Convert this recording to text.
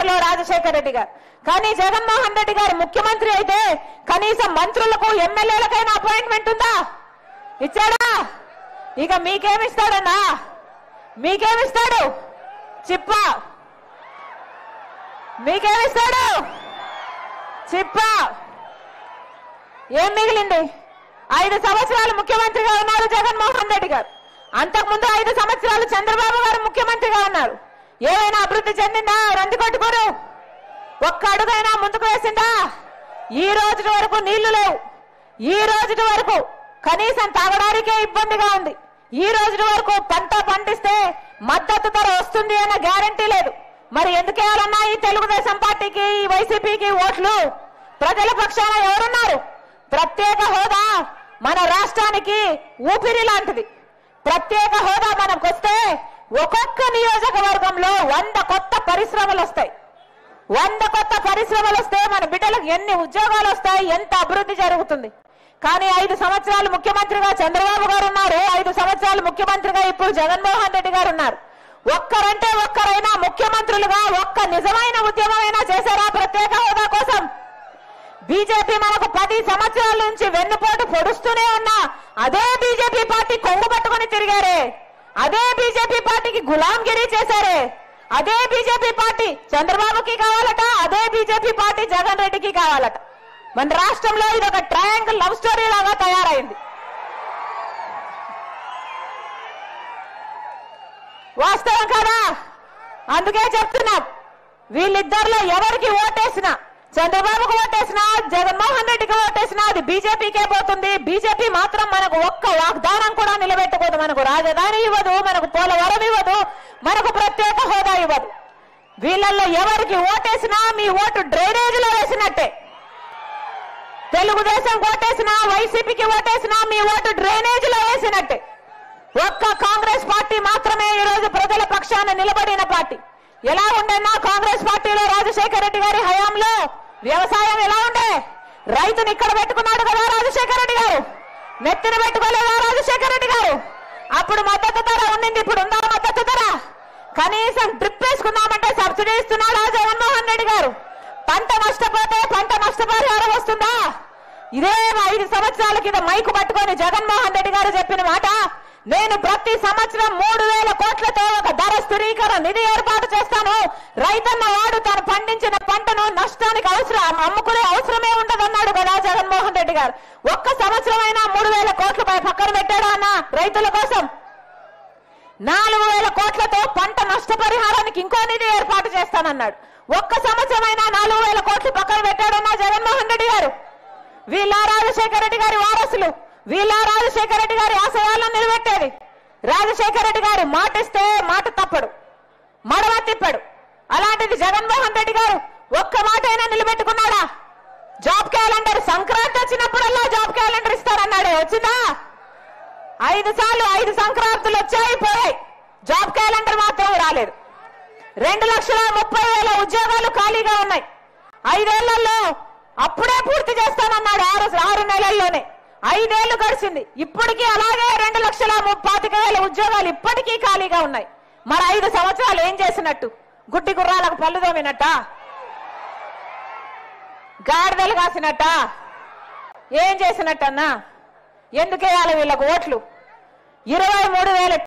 బీహార్లో రాజశేఖర రెడ్డి గారు. కానీ జగన్మోహన్ రెడ్డి గారు ముఖ్యమంత్రి అయితే కనీసం మంత్రులకు ఎమ్మెల్యేలకైనా అపాయింట్మెంట్ ఉందా? ఇచ్చాడా? ఇక మీకేమిస్తాడన్నా? మీకేమిస్తాడు? చిప్ప. మీకేమిస్తాడు? చిప్ప. ఏం మిగిలింది? 5 సంవత్సరాలు ముఖ్యమంత్రిగా ఉన్నారు జగన్మోహన్ రెడ్డి గారు. అంతకుముందు 5 సంవత్సరాలు చంద్రబాబు గారు ముఖ్యమంత్రిగా ఉన్నారు. ఏమైనా అభివృద్ధి చెందిందా? రంది కొట్టుకోరు. ఒక్క అడుగైనా ముందుకు వేసిందా? ఈ రోజు వరకు నీళ్లు లేవు. ఈ రోజు వరకు కనీసం తాగడానికే ఇబ్బందిగా ఉంది. ఈ రోజు వరకు పంట పండిస్తే మద్దతు ధర వస్తుంది అన్న గ్యారంటీ లేదు. మరి ఎందుకేయాలన్నా ఈ తెలుగుదేశం పార్టీకి, ఈ వైసీపీకి ఓట్లు? ప్రజల పక్షాన ఎవరున్నారు? ప్రత్యేక హోదా మన రాష్ట్రానికి ఊపిరి లాంటిది. ప్రత్యేక హోదా మనకు వస్తే ఒక్కొక్క నియోజకవర్గంలో 100 కొత్త పరిశ్రమలు వస్తాయి. 100 కొత్త పరిశ్రమలు వస్తే మన బిడ్డలకు ఎన్ని ఉద్యోగాలు వస్తాయి, ఎంత అభివృద్ధి జరుగుతుంది. కానీ 5 సంవత్సరాలు ముఖ్యమంత్రిగా చంద్రబాబు గారు ఉన్నారు. 5 సంవత్సరాలు ముఖ్యమంత్రిగా ఇప్పుడు జగన్మోహన్ రెడ్డి గారు ఉన్నారు. ఒక్కరంటే ఒక్కరైనా ముఖ్యమంత్రులుగా ఒక్క నిజమైన ఉద్యమమైనా చేశారా ప్రత్యేక హోదా కోసం? బీజేపీ మనకు 10 సంవత్సరాల నుంచి వెన్నుపోటు పొడుస్తూనే ఉన్నా అదే బీజేపీ పార్టీ కొంగు పట్టుకుని తిరిగారే. అదే బీజేపీ పార్టీకి గులాంగిరి చేశారే. అదే బీజేపీ పార్టీ చంద్రబాబుకి కావాలట, అదే బీజేపీ పార్టీ జగన్ రెడ్డికి కావాలట. మన రాష్ట్రంలో ఇది ఒక ట్రయాంగిల్ లవ్ స్టోరీ లాగా తయారైంది. వాస్తవం కదా? అందుకే చెప్తున్నాం, వీళ్ళిద్దరిలో ఎవరికి ఓటేసినా, చంద్రబాబుకు ఓటేసినా, జగన్మోహన్ రెడ్డికి ఓటేసినా అది బీజేపీకే పోతుంది. బీజేపీ మాత్రం మనకు ఒక్క వాగ్దానం కూడా నిలబెట్టుకోదు. మనకు రాజధాని ఇవ్వదు, మనకు పోలవరం ఇవ్వదు, మనకు ప్రత్యేక హోదా ఇవ్వదు. వీళ్ళల్లో ఎవరికి ఓటేసినా మీ ఓటు డ్రైనేజీలో వేసినట్టే. తెలుగుదేశం ఓటేసినా, వైసీపీకి ఓటేసినా మీ ఓటు డ్రైనేజీలో వేసినట్టే. ఒక్క కాంగ్రెస్ పార్టీ మాత్రమే ఈ రోజు ప్రజల పక్షాన నిలబడిన పార్టీ. ఎలా ఉండేనా కాంగ్రెస్ పార్టీలో రాజశేఖర రెడ్డి గారి హయాంలో వ్యవసాయం ఎలా ఉండే? రైతుని ఇక్కడ పెట్టుకున్నాడు కదా రాజశేఖర రెడ్డి గారు. నెత్తిన పెట్టుకోలేదా రాజశేఖర రెడ్డి గారు? అప్పుడు మద్దతు ధర ఉండింది, ఇప్పుడు ఉందా మద్దతు ధర? కనీసం డ్రిప్ వేసుకుందామంటే సబ్సిడీ ఇస్తున్నాడా జగన్మోహన్ రెడ్డి గారు? పంట నష్టపోతే పంట నష్టపరిహారం వస్తుందా? ఇదే 5 సంవత్సరాల కింద మైకు పట్టుకొని జగన్మోహన్ రెడ్డి గారు చెప్పిన మాట, నేను ప్రతి సంవత్సరం 3,000 కోట్లతో ఒక ధర స్థిరీకరణ నిధి ఏర్పాటు చేస్తాను. రైతన్న వాడు తను పండించిన పంటను నష్టానికి అమ్ముకునే అవసరమే ఉండదన్నాడు కదా జగన్మోహన్ రెడ్డి గారు. ఒక్క సంవత్సరమైనా 3,000 కోట్ల పక్కన పెట్టాడా అన్న రైతుల కోసం? 4,000 కోట్లతో పంట నష్టపరిహారానికి ఇంకో నిధి ఏర్పాటు చేస్తానన్నాడు. ఒక్క సంవత్సరమైనా 4,000 కోట్లు పక్కన పెట్టాడన్నా జగన్మోహన్ రెడ్డి గారు? వీళ్ళ రాజశేఖర రెడ్డి గారి వారసులు, వీళ్ళ రాజశేఖర రెడ్డి గారి ఆశయాలను నిలబెట్టేది. రాజశేఖర రెడ్డి గారు మాటిస్తే మాట తప్పడు, మడమ తిప్పడు. అలాంటిది జగన్మోహన్ రెడ్డి గారు ఒక్క మాట అయినా నిలబెట్టుకున్నాడా? జాబ్ క్యాలెండర్ సంక్రాంతి వచ్చినప్పుడల్లా జాబ్ క్యాలెండర్ ఇస్తారన్నాడే, వచ్చిందా? 5 సార్లు 5 సంక్రాంతులు వచ్చాయి పోయాయి, జాబ్ క్యాలెండర్ మాత్రం రాలేదు. 2,30,000 ఉద్యోగాలు ఖాళీగా ఉన్నాయి. 5 ఏళ్లలో అప్పుడే పూర్తి చేస్తానన్నాడు 6 నెలల్లోనే. 5 ఏళ్లు గడిచింది, ఇప్పటికీ అలాగే 2,25,000 ఉద్యోగాలు ఇప్పటికీ ఖాళీగా ఉన్నాయి. మరి 5 సంవత్సరాలు ఏం చేసినట్టు? గుడ్డి గుర్రాలకు పళ్ళు తోమినట్ట? గాడిదలు కాసినట్ట? ఏం చేసినట్టన్నా? ఎందుకేయాలి వీళ్ళకు ఓట్లు? 23,000